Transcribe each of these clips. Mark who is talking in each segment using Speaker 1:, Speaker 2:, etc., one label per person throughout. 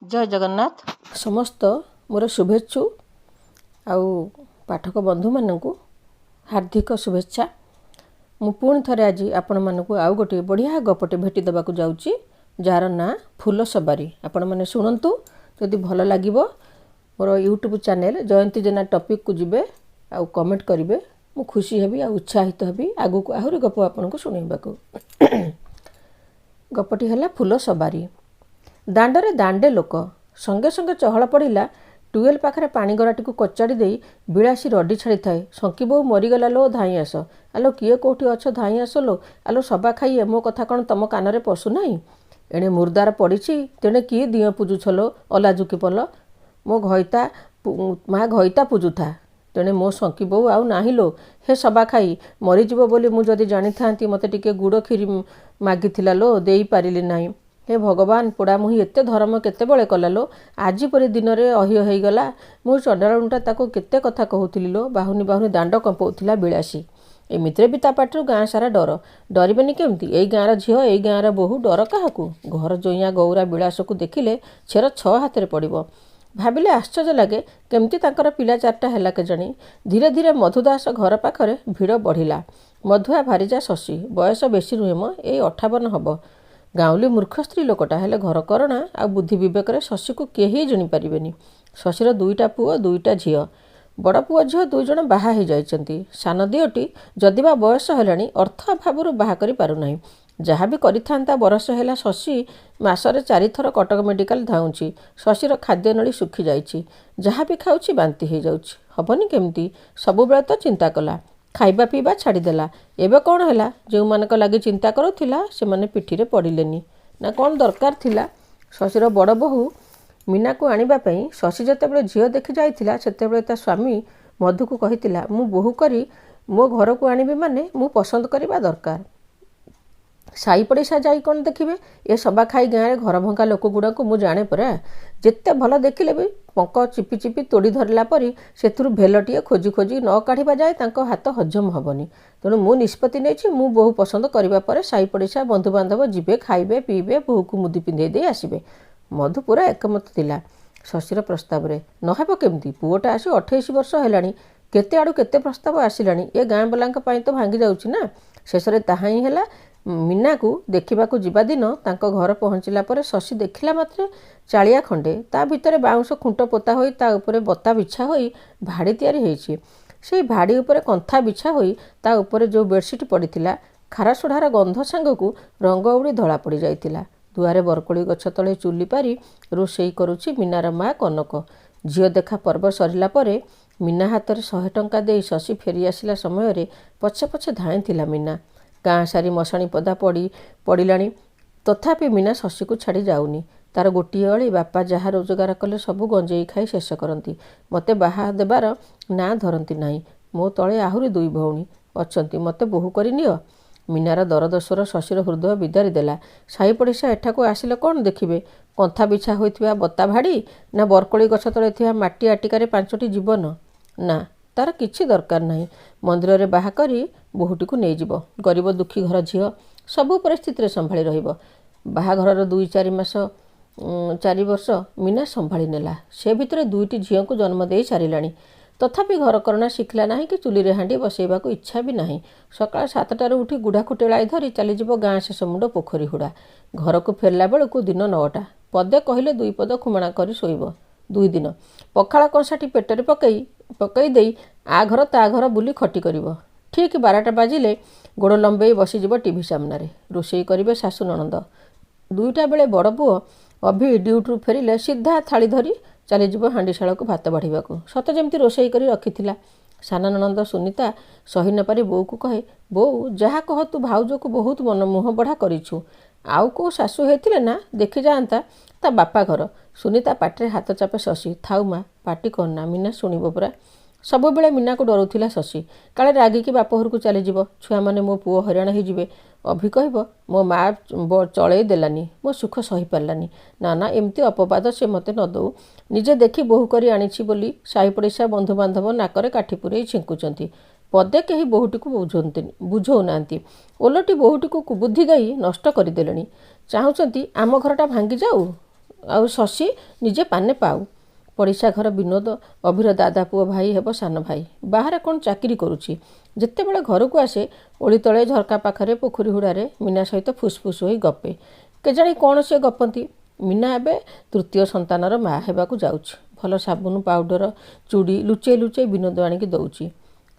Speaker 1: जय जगन्नाथ समस्त मोर शुभेच्छु आउ पाठक बंधु मानू हार्दिक शुभेच्छा। मु पुणी थरे आज आपण मानू आउ गोटे बढ़िया गपटे भेटी देवाक जाऊँगी जार ना फूल सवारी। आपण मैंने शुणु जदि भल लगे मोर यूट्यूब चैनल जयंती जेना टॉपिक को जिबे आउ कमेंट करेंगे। मु खुशी हेबी आ उत्साहित हेबी आगु को आहरी गप आपन को शुणेबाक। गपटी है फूल सवारी। दांडरे दांडे लोक संगे संगे चहल पड़ा ट्यूएल पाखे पानी गराटी को कचाड़ी दे बिलासी रडी छाड़ी थाए। संकी बहु मरीगला लो धाई आस। आलो किए कौटी अछ धाई आस लो। आलो सबा खाई मो कथा कौन तम कान पशु ना। एणे मुर्दार पड़ी तेणे किए दिए पूजुछ लो अलाजुकी पल मो घईता माँ घईता पूजुथा। तेणे मो संकी बहु आउ नाही लो हे सबा खाई मरीजो बोली मु जदि जानी था मते टिके गुड़ खीरी मागिथिला लो देई पारिली नाही। हे भगवान पोड़ा मुही एते धर्म केतेबेले कला लो। आजी परी दिन में अह्य हो गला। मु चंडालुंटा ताको केते कथा कहूली लो। बाहुनी बाहुनी दांड कंपाउला बिलासी। एमितिरे भी ता पाटरू गाँ सारा डर। डरबेनी केमती एई गाँर झील एई गाँर बोहू डर क्या घर जोइया गौरा बिलास को देखिले छेर छ हाथ पड़ो। भाविले आश्चर्य लगे केमती तांकर पिला चारटा है केजाणी। धीरे धीरे मधुदास घर पाखरे भिड़ बढ़िला। मधुआ भारीजा शशी बयस बेसी नुहे म ए 58 हम। गाँवली मूर्ख स्त्री लोकटा हेले घर करणा आ बुद्धि विवेक शशी को केही जानी पारिबेनी। शशीर दुईटा पुओ दुईटा झील। बड़ पुओ झील दुई जण बाहा हो जाइछन्ती। सान दियोटी जदिबा बयस हेलाणी अर्थ अभावरू बाहा करि पारुनाही। जहाँ भी करिथांता बरस है शशी मासरे 4 थर कटक मेडिकल धाउँची। शशीर खाद्य नली सुखी जाइछि। जहाँ भी खाऊछि बांति हो जाउछि। हबनी केमती सबुबेले तो चिंता कला खाइबा पीवा छाड़देला। एबे कौन है जो मानक लगे चिंता करुला से माने पिठीरे पड़िलेनी ना कौन दरकार थिला। शशीर बड़ बोहू मीना को आनिबा पई शशी जेतेबेले झील देखि जाइथिला सेतेबेले ता स्वामी मधु को कहितिला मु बोहू करी मो घर को आनिबी माने मु पसंद करिबा दरकार। साई पड़िशा जाई कौन देखिबे ए सबा खाई गाँव में घर भंगा लोक गुड़ा को मु जाने परा। जेते भल देखिले भी पंक चिपी चिपी तोड़ी धरला परी सेथुरु भेलटिए खोजी खोजी न काढ़िबा जाए तांको हाथ हजम हबनी। तेणु मु निष्पत्ति नेछि मु बहु पसंद करिबा परे साई पड़िशा बंधु बांधव जिबे खाइबे पीबे बहु को मुदी पिंधे दे आसिबे। मधु पूरा एकमत थिला शशीर प्रस्ताव रे। नहेब केमती पुओटा आसी 28 वर्ष हेलाणी। केते आडू केते प्रस्ताव आसिलाणी। ए गाँ बलांक पई तो भांगी जाउछि ना। शेषरे ताहा ही हेला। मीना को देखा जीवा दिन तांको घर पहुँचला पर शशी देखला मात्रे चालिया खंडे ता भितर बाउंश खुंट पोता होई ता उपरे बता बिछा होई भाड़ी तैयारी होईछि। सेई भाड़ी उपरे कंथा बिछा होई ता उपरे जो बेडसीट पड़िथिला खारासोढ़ार गंध सांगकू रंग उड़ी धला पड़ जाइतिला। दुआरे बरकोली गछ तले चुली पारी रोषेई करुछि मीनार माँ कनक। झील देखा पर्व सरिला परे मीना हाथ में 100 टंका दे शशी फेरी आसिला समय पछे पछे धाईथिला मीना। गाँ सारी मशाणी पदा पड़िलाणी तथापि मीना शशी को छाड़ी जाऊनी। तार गोटे अली बापा जहाँ रोजगार कले सबू गंजेई खाई शेष करती। मते बाहा देबार ना धरती नाही। मो तले आहुरी 2 भौणी अछंती मते बोहू करि नियो। मीनार दरदस्वर शशीर हृदय बिदारी देला। साई पड़िशा एठाको आसिले कौन देखिबे कंथा बिछा होइथिबा बता भाड़ी ना बरकोली गछ तले थिबा माटी आटिकारे 5टी जीवन ना तार किछि दरकार नाही। मंदिर रे बाहा करी बोहूटी को नहीं जीव। गरीब दुखी घर झील सबू परिस्थिति संभाली रहिबो। बाहाघर 2-4 मास 4 वर्ष मीना संभाली नेला। से भितर 2टी झील को जन्म दे सारिलाणी। तथापि घर करना शिखला नाही कि चुली रे हांडी बसैबा को इच्छा भी नाही। सकाळ 7टार उठी गुढ़ा खुटेलाई धरी चली जीव गाँ शेष मुंड पोखरी हुड़ा। घर को फेरला बेलू दिन 9टा। पदे कहले 2 पद खुमणा करी शोइब। 2 दिन पखाला कंसाटी पेटरे पकई दे आ घर ता घर बुली खटी करिवो। ठीक 12टा बाजिले गोड़ लंबे बसीज टीवी सामने रोषेई करेंगे शाशु ननंद। 2टा बेले बड़ पुओ अभि ड्यूटी फेरिले सीधा थाली धरी चलीज हांडीशाला को भात बाढ़ा सत जमी रोषेई कर रखी। सान ननंद सुनीता सही न पारी बोऊ को कहे बोऊ जहाँ कह तू भाउज को बहुत मन मुह बढ़ा करिछु। आउ को शाशु होते ना देखी जाता ता बापा घर। सुनीता पाटे हाथ चापे शशी थाउ माँ पाटी करना मीना शुणव परा। सबु बेले मीना को डरुला शशी काले रागिकी बाप घर को चलीज छुआ मैंने मो पुओ हैरान हो। अभि कहब मो माँ चलई देलानी मो सुख सही पारानी ना ना एमती अपवाद से मते न दौ। निजे देखी बोहू करी आनिछि बोली साई पड़िशा बंधु बांधव नाकरे काठी पुरई छिंकुचंती। पदे कहीं बोहूटी को बुझौ नांती। ओलटी बोहूटी को कुबुद्धि देई नष्ट करदेलेनी। चाहुचंती आम घरटा भांगी जाऊ ଆଉ ଶଶୀ ନିଜେ ପାନେ ପାଉ। ପଡ଼ିଶା ଘର ବିନୋଦ ଅଭିର ଦାଦା ପୁଅ ଭାଇ ହେବ ସାନ ଭାଇ। ବାହାରେ କ'ଣ ଚାକିରି କରୁଛି। ଯେତେବେଳେ ଘରକୁ ଆସେ ଓଳି ତଳେ ଝରକା ପାଖରେ ପୋଖରୀ ହୁଡ଼ାରେ ମୀନା ସହିତ ଫୁସ୍ଫୁସ୍ ହୋଇ ଗପେ। କେଜାଣି କ'ଣ ସେ ଗପନ୍ତି। ମୀନା ଏବେ ତୃତୀୟ ସନ୍ତାନର ମା' ହେବାକୁ ଯାଉଛି। ଭଲ ସାବୁନ ପାଉଡ଼ର ଚୁଡ଼ି ଲୁଚେଇ ଲୁଚେଇ ବିନୋଦ ଆଣିକି ଦେଉଛି।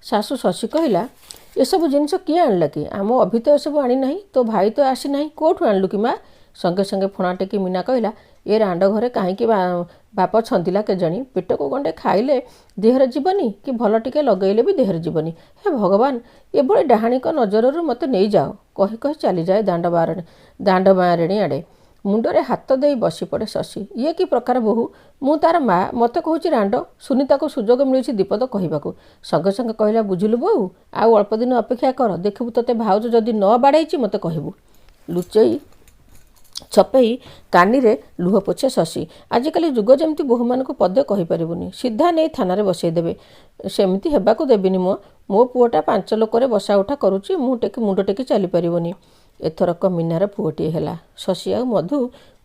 Speaker 1: ଶାଶୁ ଶଶୀ କହିଲା, ଏସବୁ ଜିନିଷ କିଏ ଆଣିଲା କି? ଆମ ଅଭି ତ ଏସବୁ ଆଣିନାହିଁ। ତୋ ଭାଇ ତ ଆସିନାହିଁ। କେଉଁଠୁ ଆଣିଲୁ କି ମା'? ସଙ୍ଗେ ସଙ୍ଗେ ଫଣା ଟେକି ମୀନା କହିଲା, ଏ ରାଣ୍ଡ ଘରେ କାହିଁକି ବାପ ଛନ୍ଦିଲା କେଜାଣି। ପେଟକୁ ଗଣ୍ଡେ ଖାଇଲେ ଦେହରେ ଯିବନି, କି ଭଲ ଟିକେ ଲଗେଇଲେ ବି ଦେହରେ ଯିବନି। ହେ ଭଗବାନ, ଏଭଳି ଡାହାଣିକ ନଜରରୁ ମୋତେ ନେଇଯାଅ। କହି କହି ଚାଲିଯାଏ ଦାଣ୍ଡ ବାଆଁରେଣୀ ଆଡ଼େ। ମୁଣ୍ଡରେ ହାତ ଦେଇ ବସି ପଡ଼େ ଶଶୀ। ଇଏ କି ପ୍ରକାର ବୋହୂ? ମୁଁ ତାର ମା', ମୋତେ କହୁଛି ରାଣ୍ଡ। ସୁନିତାକୁ ସୁଯୋଗ ମିଳିଛି ଦିପଦ କହିବାକୁ। ସଙ୍ଗେ ସଙ୍ଗେ କହିଲା, ବୁଝିଲୁ ବୋଉ, ଆଉ ଅଳ୍ପ ଦିନ ଅପେକ୍ଷା କର। ଦେଖିବୁ ତୋତେ ଭାଉଜ ଯଦି ନ ବାଡ଼େଇଛି ମୋତେ କହିବୁ। ଲୁଚେଇ ଛପେଇ କାନିରେ ଲୁହ ପୋଛେ ଶଶୀ। ଆଜିକାଲି ଯୁଗ ଯେମିତି ବୋହୂମାନଙ୍କୁ ପଦେ କହିପାରିବୁନି। ସିଧା ନେଇ ଥାନାରେ ବସେଇ ଦେବେ। ସେମିତି ହେବାକୁ ଦେବିନି। ମୋ ପୁଅଟା 5 ଲୋକରେ ବସା ଉଠା କରୁଛି। ମୁଣ୍ଡ ଟେକି ଚାଲିପାରିବନି। ଏଥରକ ମୀନାର ପୁଅଟିଏ ହେଲା। ଶଶୀ ଆଉ ମଧୁ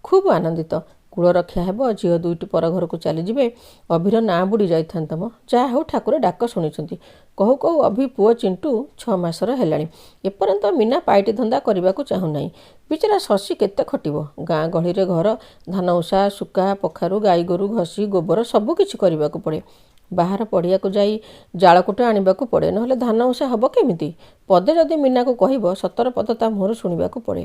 Speaker 1: ଖୁବ୍ ଆନନ୍ଦିତ। କୂଳ ରକ୍ଷା ହେବ। ଝିଅ ଦୁଇଟି ପର ଘରକୁ ଚାଲିଯିବେ। ଅଭିର ନାଁ ବୁଡ଼ି ଯାଇଥାନ୍ତା ମ। ଯାହା ହେଉ ଠାକୁର ଡାକ ଶୁଣିଛନ୍ତି। କହୁ କହୁ ଅଭି ପୁଅ ଚିଣ୍ଟୁ 6 ମାସର ହେଲାଣି। ଏପର୍ଯ୍ୟନ୍ତ ମୀନା ପାଇଟି ଧନ୍ଦା କରିବାକୁ ଚାହୁଁନାହିଁ। ବିଚରା ଶଶୀ କେତେ ଖଟିବ। ଗାଁ ଗହଳିରେ ଘର, ଧାନ ଉଷା, ଶୁକା, ପଖାରୁ, ଗାଈ ଗୋରୁ ଘଷି, ଗୋବର ସବୁ କିଛି କରିବାକୁ ପଡ଼େ। ବାହାର ପଡ଼ିଆକୁ ଯାଇ ଜାଳକୁଟା ଆଣିବାକୁ ପଡ଼େ। ନହେଲେ ଧାନ ଉଷା ହେବ କେମିତି? ପଦେ ଯଦି ମୀନାକୁ କହିବ, 17 ପଦ ତା ମୁହଁରୁ ଶୁଣିବାକୁ ପଡ଼େ।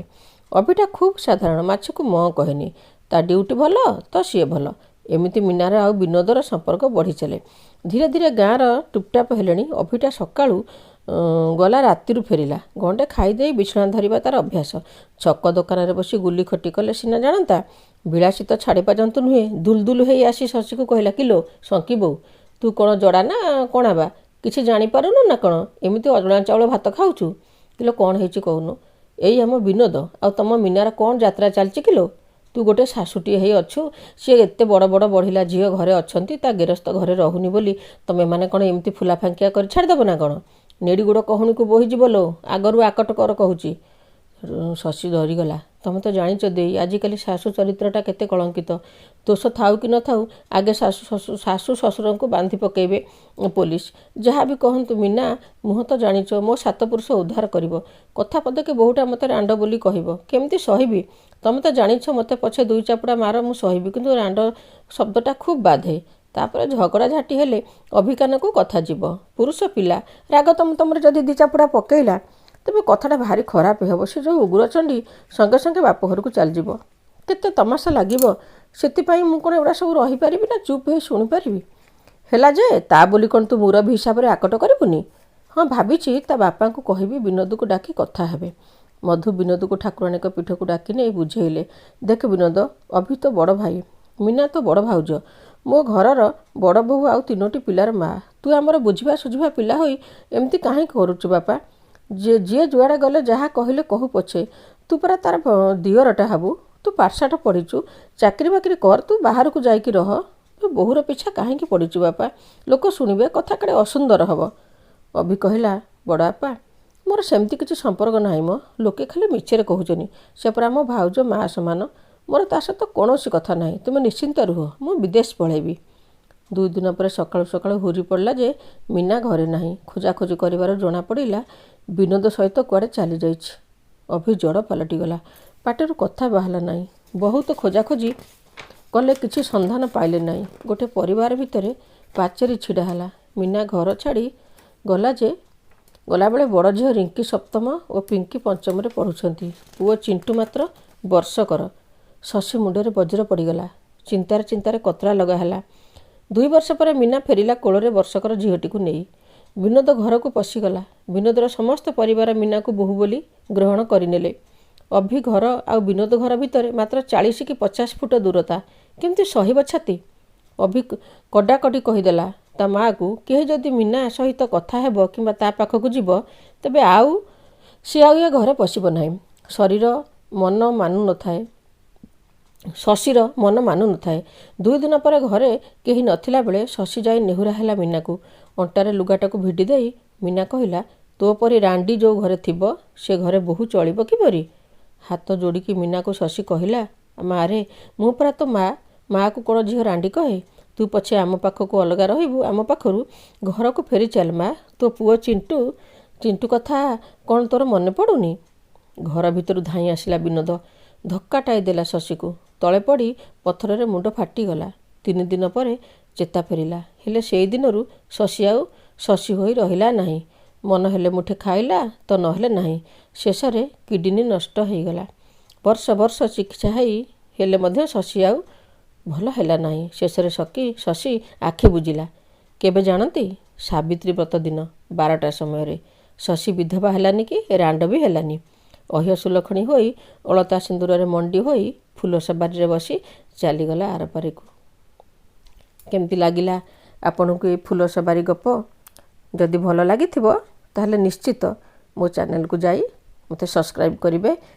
Speaker 1: ଅଭିଟା ଖୁବ୍ ସାଧାରଣ। ମାଛକୁ ମ କହେନି। ତା ଡ୍ୟୁଟି ଭଲ ତ ସିଏ ଭଲ। ଏମିତି ମୀନାର ଆଉ ବିନୋଦର ସମ୍ପର୍କ ବଢ଼ି ଚାଲେ। ଧୀରେ ଧୀରେ ଗାଁର ଟୁପ୍ଟାପ୍ ହେଲେଣି। ଅଭିଟା ସକାଳୁ ଗଲା ରାତିରୁ ଫେରିଲା। ଗଣ୍ଡେ ଖାଇଦେଇ ବିଛଣା ଧରିବା ତାର ଅଭ୍ୟାସ। ଛକ ଦୋକାନରେ ବସି ଗୁଲି ଖଟି କଲେ ସିନା ଜାଣନ୍ତା। ବିଳାସୀ ତ ଛାଡ଼ିବା ଜନ୍ତୁ ନୁହେଁ। ଦୁଲଦୁଲ ହେଇ ଆସି ଶଶୀକୁ କହିଲା, କିଲୋ ଶଙ୍କି ବୋଉ, ତୁ କ'ଣ ଜଡ଼ା ନା କଣା ବା? କିଛି ଜାଣିପାରୁନୁ ନା କ'ଣ? ଏମିତି ଅଜଣା ଚାଉଳ ଭାତ ଖାଉଛୁ? କିଲୋ କ'ଣ ହେଇଛି କହୁନୁ? ଏଇ ଆମ ବିନୋଦ ଆଉ ତମ ମୀନାର କ'ଣ ଯାତ୍ରା ଚାଲିଛି କିଲୋ? ତୁ ଗୋଟେ ଶାଶୁଟିଏ ହେଇ ଅଛୁ। ସିଏ ଏତେ ବଡ଼ ବଡ଼ ବଢ଼ିଲା ଝିଅ ଘରେ ଅଛନ୍ତି। ତା ଗେରସ୍ତ ଘରେ ରହୁନି ବୋଲି ତମେମାନେ କ'ଣ ଏମିତି ଫୁଲା ଫାଙ୍କିଆ କରି ଛାଡ଼ିଦେବ ନା କ'ଣ? ନେଡ଼ି ଗୋଡ଼ କହୁଣୀକୁ ବୋହିଯିବ ଲୋ। ଆଗରୁ ଆକଟ କର କହୁଛି। ଶଶୀ ଡରିଗଲା। ତମେ ତ ଜାଣିଛ ଦେଇ, ଆଜିକାଲି ଶାଶୁ ଚରିତ୍ରଟା କେତେ କଳଙ୍କିତ। ଦୋଷ ଥାଉ କି ନଥାଉ ଆଗେ ଶାଶୁ ଶ୍ୱଶୁରଙ୍କୁ ବାନ୍ଧି ପକାଇବେ ପୋଲିସ। ଯାହା ବି କହନ୍ତୁ ମୀନା ମୁହଁ ତ ଜାଣିଛ, ମୋ 7 ପୁରୁଷ ଉଦ୍ଧାର କରିବ। କଥା ପଦକେ ବୋହୁଟା ମୋତେ ରାଣ୍ଡ ବୋଲି କହିବ। କେମିତି ସହିବି? ତମେ ତ ଜାଣିଛ ମୋତେ ପଛେ 2 ଚାପୁଡ଼ା ମାର ମୁଁ ସହିବି, କିନ୍ତୁ ରାଣ୍ଡ ଶବ୍ଦଟା ଖୁବ୍ ବାଧେ। ତାପରେ ଝଗଡ଼ା ଝାଟି ହେଲେ ଅଭିକାନକୁ କଥା ଯିବ। ପୁରୁଷ ପିଲା ରାଗ ତମରେ ଯଦି 2 ଚାପୁଡ଼ା ପକେଇଲା ତେବେ କଥାଟା ଭାରି ଖରାପ ହେବ। ସେ ଯେଉଁ ଉଗ୍ରଚଣ୍ଡୀ ସଙ୍ଗେ ସଙ୍ଗେ ବାପ ଘରକୁ ଚାଲିଯିବ। କେତେ ତମାସା ଲାଗିବ। ସେଥିପାଇଁ ମୁଁ କ'ଣ ଏଗୁଡ଼ା ସବୁ ରହିପାରିବି ନା ଚୁପ୍ ହେଇ ଶୁଣିପାରିବି? ହେଲା ଯେ ତା ବୋଲି କ'ଣ ତୁ ମୁରବୀ ହିସାବରେ ଆକଟ କରିବୁନି? ହଁ, ଭାବିଛି ତା ବାପାଙ୍କୁ କହିବି ବିନୋଦକୁ ଡାକି କଥା ହେବେ। ମଧୁ ବିନୋଦକୁ ଠାକୁରାଣୀଙ୍କ ପୀଠକୁ ଡାକି ନେଇ ବୁଝେଇଲେ, ଦେଖ ବିନୋଦ, ଅଭି ତ ବଡ଼ ଭାଇ, ମୀନା ତ ବଡ଼ ଭାଉଜ, ମୋ ଘରର ବଡ଼ ବୋହୂ ଆଉ 3ଟି ପିଲାର ମା'। ତୁ ଆମର ବୁଝିବା ସୁଝିବା ପିଲା ହୋଇ ଏମିତି କାହିଁକି କରୁଛୁ ବାପା? ଯିଏ ଯୁଆଡ଼େ ଗଲେ ଯାହା କହିଲେ କହୁ ପଛେ, ତୁ ପରା ତାର ଦିଅରଟା ହେବୁ। ତୁ ପାଠଶାଠ ପଢ଼ିଛୁ, ଚାକିରି ବାକିରି କର, ତୁ ବାହାରକୁ ଯାଇକି ରହ। ତୁ ବୋହୂର ପିଛା କାହିଁକି ପଡ଼ିଛୁ ବାପା? ଲୋକ ଶୁଣିବେ, କଥା କାଳେ ଅସୁନ୍ଦର ହେବ। ଅଭି କହିଲା, ବଡ଼ ବାପା, ମୋର ସେମିତି କିଛି ସମ୍ପର୍କ ନାହିଁ ମ। ଲୋକେ ଖାଲି ମିଛରେ କହୁଛନ୍ତି। ସେ ପରା ମୋ ଭାଉଜ ମା' ସମାନ। ମୋର ତା ସହିତ କୌଣସି କଥା ନାହିଁ। ତୁମେ ନିଶ୍ଚିନ୍ତ ରୁହ, ମୁଁ ବିଦେଶ ପଳାଇବି। 2 ଦିନ ପରେ ସକାଳୁ ସକାଳୁ ହୁରି ପଡ଼ିଲା ଯେ ମୀନା ଘରେ ନାହିଁ। ଖୋଜାଖୋଜି କରିବାରୁ ଜଣାପଡ଼ିଲା ବିନୋଦ ସହିତ କୁଆଡ଼େ ଚାଲିଯାଇଛି। ଅଭି ଜଡ଼ ପାଲଟିଗଲା। ପାଟିରୁ କଥା ବାହାରିଲା ନାହିଁ। ବହୁତ ଖୋଜାଖୋଜି କଲେ କିଛି ସନ୍ଧାନ ପାଇଲେ ନାହିଁ। ଗୋଟେ ପରିବାର ଭିତରେ ପାଚେରୀ ଛିଡ଼ା ହେଲା। ମୀନା ଘର ଛାଡ଼ି ଗଲାବେଳେ ବଡ଼ ଝିଅ ରିଙ୍କି 7ମ ଓ ପିଙ୍କି 5ମରେ ପଢ଼ୁଛନ୍ତି। ପୁଅ ଚିଣ୍ଟୁ ମାତ୍ର ବର୍ଷକର। ଶଶୀ ମୁଣ୍ଡରେ ବଜ୍ର ପଡ଼ିଗଲା। ଚିନ୍ତାରେ କତରା ଲଗା ହେଲା। 2 ବର୍ଷ ପରେ ମୀନା ଫେରିଲା କୋଳରେ ବର୍ଷକର ଝିଅଟିକୁ ନେଇ। ବିନୋଦ ଘରକୁ ପଶିଗଲା। ବିନୋଦର ସମସ୍ତ ପରିବାର ମୀନାକୁ ବୋହୂ ବୋଲି ଗ୍ରହଣ କରିନେଲେ। ଅଭି ଘର ଆଉ ବିନୋଦ ଘର ଭିତରେ ମାତ୍ର 40 କି 50 ଫୁଟ ଦୂରତା। କେମିତି ସହିବ ଛାତି? ଅଭି କଡ଼ାକଡ଼ି କହିଦେଲା ତା ମାଆକୁ, କେହି ଯଦି ମୀନା ସହିତ କଥା ହେବ କିମ୍ବା ତା ପାଖକୁ ଯିବ ତେବେ ସିଏ ଆଉ ଏ ଘରେ ପଶିବ ନାହିଁ। ଶଶୀର ମନ ମାନୁ ନଥାଏ। 2 ଦିନ ପରେ ଘରେ କେହି ନଥିଲା ବେଳେ ଶଶୀ ଯାଇ ନେହୁରା ହେଲା ମୀନାକୁ। ଅଣ୍ଟାରେ ଲୁଗାଟାକୁ ଭିଡ଼ି ଦେଇ ମୀନା କହିଲା, ତୋ ପରି ରାଣ୍ଡି ଯେଉଁ ଘରେ ଥିବ ସେ ଘରେ ବୋହୂ ଚଳିବ କିପରି? ହାତ ଯୋଡ଼ିକି ମୀନାକୁ ଶଶୀ କହିଲା, ମାରେ ମୁଁ ପରା ତୋ ମାଆକୁ କ'ଣ ଝିଅ ରାଣ୍ଡି କହେ? ତୁ ପଛେ ଆମ ପାଖକୁ ଅଲଗା ରହିବୁ, ଆମ ପାଖରୁ ଘରକୁ ଫେରି ଚାଲ ମା। ତୋ ପୁଅ ଚିଣ୍ଟୁ କଥା କ'ଣ ତୋର ମନେ ପଡ଼ୁନି? ଘର ଭିତରୁ ଧାଇଁ ଆସିଲା ବିନୋଦ। ଧକ୍କାଟାଏ ଦେଲା ଶଶୀକୁ। ତଳେ ପଡ଼ି ପଥରରେ ମୁଣ୍ଡ ଫାଟିଗଲା। 3 ଦିନ ପରେ ଚେତା ଫେରିଲା। ହେଲେ ସେଇ ଦିନରୁ ଶଶୀ ଆଉ ଶଶୀ ହୋଇ ରହିଲା ନାହିଁ। ମନ ହେଲେ ମୁଠେ ଖାଇଲା ତ ନହେଲେ ନାହିଁ। ଶେଷରେ କିଡ଼ନୀ ନଷ୍ଟ ହେଇଗଲା। ବର୍ଷ ବର୍ଷ ଚିକିତ୍ସା ହେଲେ ମଧ୍ୟ ଶଶୀ ଆଉ ଭଲ ହେଲା ନାହିଁ। ଶେଷରେ ଶଶୀ ଆଖି ବୁଜିଲା। କେବେ ଜାଣନ୍ତି? ସାବିତ୍ରୀ ବ୍ରତ ଦିନ 12ଟା ସମୟରେ। ଶଶୀ ବିଧବା ହେଲାନି କି ରାଣ୍ଡ ବି ହେଲାନି। ଅହ୍ୟ ସୁଲକ୍ଷଣୀ ହୋଇ ଅଳତା ସିନ୍ଦୁରରେ ମଣ୍ଡି ହୋଇ ଫୁଲ ସବାରିରେ ବସି ଚାଲିଗଲା ଆରପାରିକୁ। କେମିତି ଲାଗିଲା ଆପଣଙ୍କୁ ଏଇ ଫୁଲ ସବାରି ଗପ? ଯଦି ଭଲ ଲାଗିଥିବ ତାହେଲେ ନିଶ୍ଚିତ ମୋ ଚ୍ୟାନେଲକୁ ଯାଇ ମୋତେ ସବସ୍କ୍ରାଇବ୍ କରିବେ